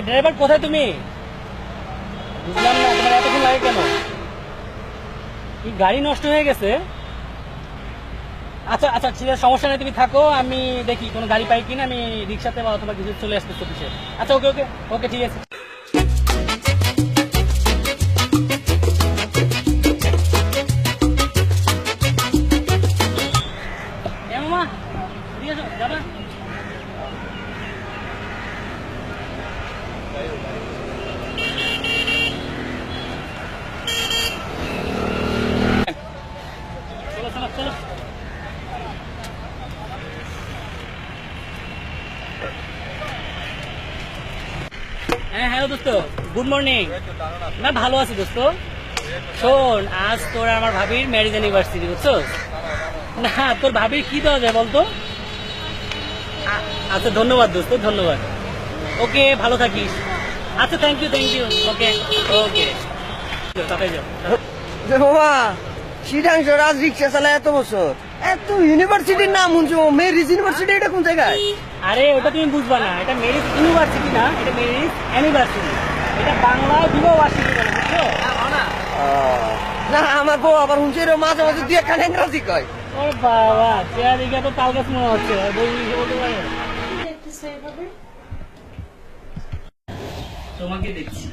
Driver কোথায় তুমি? বুঝলাম না, তোমার এতক্ষণ লাগে কেন? কি গাড়ি নষ্ট হয়ে গেছে? আচ্ছা আচ্ছা ঠিক আছে, সমস্যা নেই, তুমি থাকো, আমি দেখি কোনো গাড়ি পাই কিনা, আমি রিক্সাতে বা অথবা কিছু চলে আসতে অফিসে। আচ্ছা ওকে ওকে ওকে ঠিক আছে। এ মামা, এদিকে এসো, যাবা? চলো চলো চলো। হ্যাঁ হ্যালো দোস্ত, গুড মর্নিং। না ভালো আছি দোস্ত। শোন, আজ তোর আমার ভাবির ম্যারেজ অ্যানিভার্সারি, বুঝছো? না তোর ভাবির কি দেওয়া যায় বলতো? আচ্ছা ধন্যবাদ দোস্ত, ধন্যবাদ। ওকে ভালো থাকিস। আচ্ছা থ্যাংক ইউ থ্যাংক ইউ। ওকে ওকে তাড়াতাড়ি যাও। বাবা সিডাংশ রাজ রিক্সা চালায় এত বছর, এত ইউনিভার্সিটির নাম শুনছো, মেরিজ ইউনিভার্সিটি, এটা কোন জায়গায়? আরে ওটা তুমি বুঝবা না, এটা মেরিজ ইউনিভার্সিটি না, এটা মেরিজ অ্যানিভার্সারি। এটা বাংলা বিবাহ বার্ষিকী বলে, বুঝছো? না আমার বউ আবার শুনছে মাঝে মাঝে দুই একটা ইংরাজি কয়। ও বাবা, চেয়ার দিকে তো তাল গাছ মনে হচ্ছে, বলতে পারে। তোমাকে দেখছি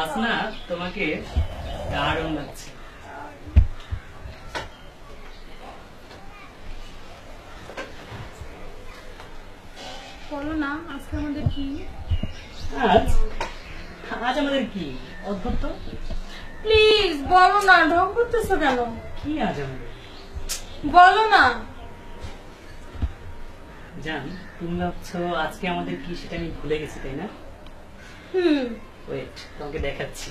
আজ না, তোমাকে দারুণ লাগছে। বলো না আজকে আমাদের কি? আজ আজ আমাদের কি অদ্ভুত তো। প্লিজ বলো না, ঢং করতেছো কেন? কি আজ আমাদের? বলো না। জান, তুমি ভাবছো আজকে আমাদের কি, সেটা আমি ভুলে গেছি তাই না? ওয়েট, তোমাকে দেখাচ্ছি।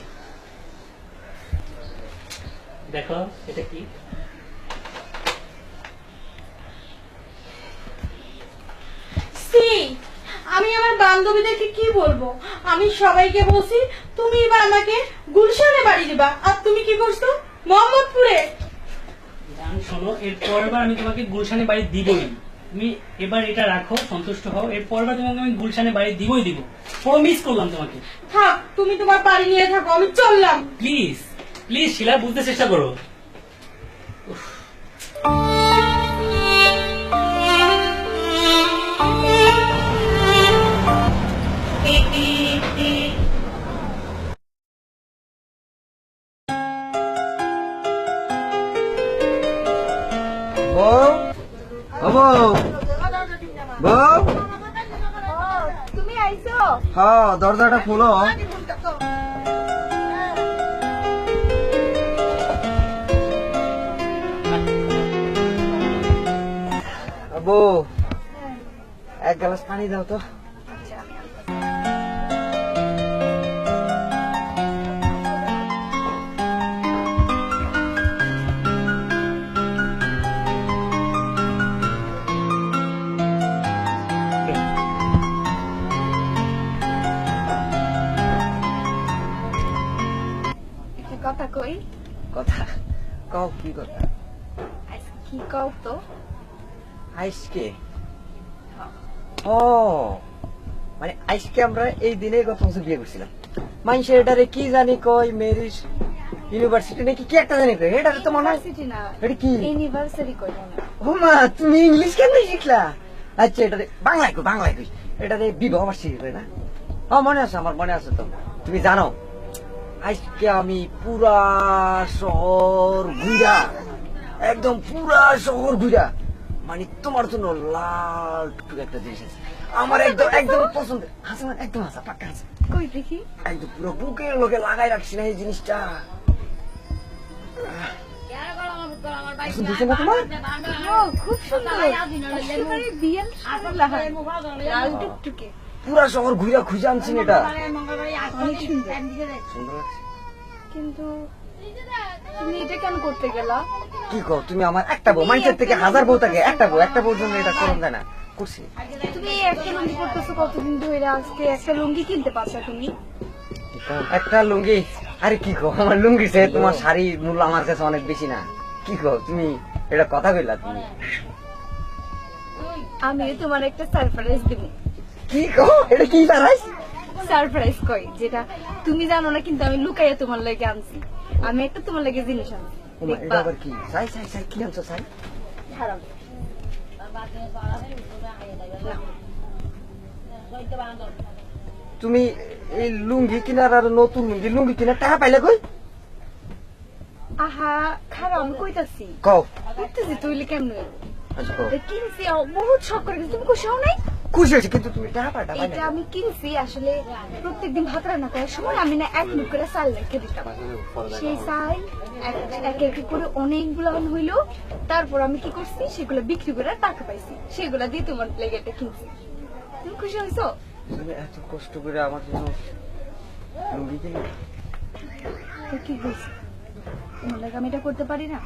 দেখো এটা কি। সি, আমি আমার বান্ধবীদেরকে কি বলবো? আমি সবাইকে বলছি তুমি এবার আমাকে গুলশানে বাড়ি দিবা, আর তুমি কি করছো মোহাম্মদপুরে। জান শোনো, এর পরের বার আমি তোমাকে গুলশানে বাড়ি দিবই। তুমি এবার এটা রাখো, সন্তুষ্ট হও। এর পরের বার তোমাকে আমি গুলশানে বাড়ি দিবই দিব। প্রমিস করলাম তোমাকে। থাক, তুমি তোমার বাড়ি নিয়ে থাকো, আমি চললাম। প্লিজ প্লিজ শিলা, বুঝতে চেষ্টা করো। বউ ও বউ, বউ তুমি আইছো? হ্যাঁ দরজাটা খোলো। বউ এক গ্লাস পানি দাও তো। একটা কথা কই। কথা কও, কি কথা? আজকে কি কও তো? আজকে ও মানে আজকে আমরা এই দিনে গত বছর বিয়ে করছিলাম। মানুষের এটারে কি জানি কয় মেরিজ ইউনিভার্সিটি নাকি কি একটা জানি কয়, এটারে তো মনে হয় না, এটা কি ইউনিভার্সিটি কই না। ও মা, তুমি ইংলিশ কেন শিখলা? আচ্ছা এটারে বাংলায় কই, বাংলায় কই, এটারে বিবাহ বার্ষিকী কয় না? ও মনে আছে, আমার মনে আছে তো। তুমি জানো আজকে আমি পুরা শহর ঘুরা, একদম পুরা শহর ঘুরা, মানে তোমার জন্য লাল টুকটুক একটা জিনিস আছে আমার, একদম একদম পছন্দের। হাসা মানে একদম হাসা, পাক্কা হাসা, কই দেখি। একদম পুরো বুকের লোকে লাগাই রাখছি না এই জিনিসটা। পছন্দ হয়েছে না তোমার? ও খুব সুন্দর, একেবারে বিয়ের লাল টুকটুকে। পুরা শহর ঘুরা খুঁজে আনছি না এটা। অনেক সুন্দর। সুন্দর লাগছে। কিন্তু তুমি এটা কেন করতে গেলা? কি কও তুমি? আমার একটা বউ, মানুষের থেকে হাজার বউ থাকে, একটা বউর জন্য এটা করুন যায় না? করছি। তুমি একটা লুঙ্গি পরতেছো কতদিন ধরে, আজকে একটা লুঙ্গি কিনতে পারছো তুমি? একটা লুঙ্গি? আরে কি কও, আমার লুঙ্গি সে তোমার শাড়ির মূল্য আমার কাছে অনেক বেশি না। কি কও তুমি? এটা কথা কইলা তুমি? আমি তোমার একটা সারপ্রাইজ দিব। কি কও? এটা কি সারপ্রাইজ? সারপ্রাইজ কই, যেটা তুমি জানো না কিন্তু আমি লুকাইয়া তোমার লাগে আনছি। আমি একটা তোমার লাগে জিনিস আনছি, ওমা, এটা দেখবা? আবার কি? সাই সাই সাই, কি আনছো সাই? খারাপ তুমি এই লুঙ্গি কিনার আর নতুন লুঙ্গি কিনার টাকা পাইলে কই? আহা খারাপ, আমি কইতাছি কও। বুঝতেছি তুইলে কেমন আচ্ছা কও। কিনছি, বহুত শখ করে কিনছি। তুমি খুশি হও নাই? খুশি হয়েছে, কিন্তু তুমি টাকা পাইটা পাই এটা না। আমি কিনছি আসলে প্রত্যেকদিন ভাত রান্না করার সময় আমি না এক মুখ করে চাল রেখে দিতাম। সেই চাল এক এক করে অনেকগুলো হইলো, তারপর আমি কি করছি সেগুলো বিক্রি করে টাকা পাইছি, সেগুলো দিয়ে তোমার লেগে এটা কিনছি। তুমি খুশি হয়েছো? তুমি এত কষ্ট করে আমার জন্য লুঙ্গি কিনে তো কি হয়েছে, তোমার লাগে আমি এটা করতে পারি না?